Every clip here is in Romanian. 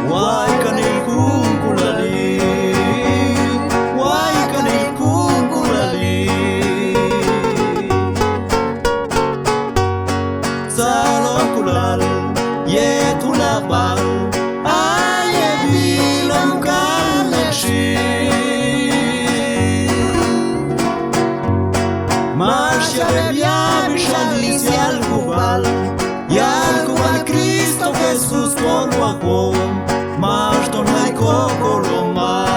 Wai kanil kukulali, wai kanil kukulali. Salon kulal, ye tulabal, aye bilom kaleshi. Marcha bebia bishalis yalkubal Cristo Jesús por Guajón. Mashton hay cocolomal,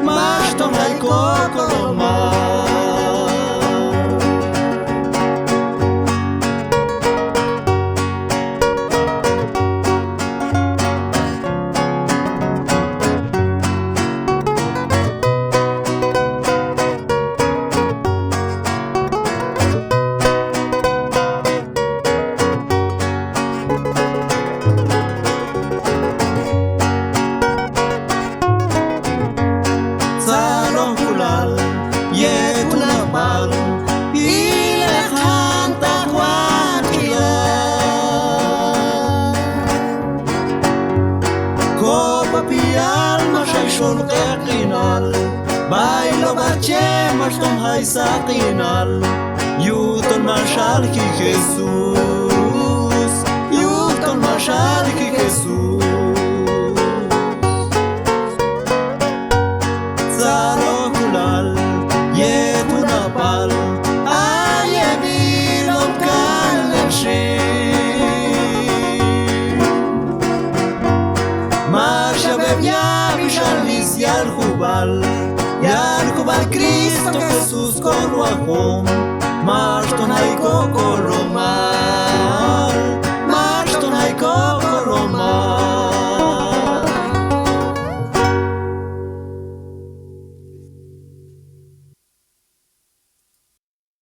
mashton hay cocolomal. Yetunabal, ilekanta kwatila. Copa pial, mashay shol kekinal. Bailo bache, mashtom hay sakinal. Yuton mashal ki Jesus, yuton mashal ki Jesus. Yetunabal, aye bilom kaleshi. Marcha bebia bishalis yalkubal Cristo Jesús con Guajón.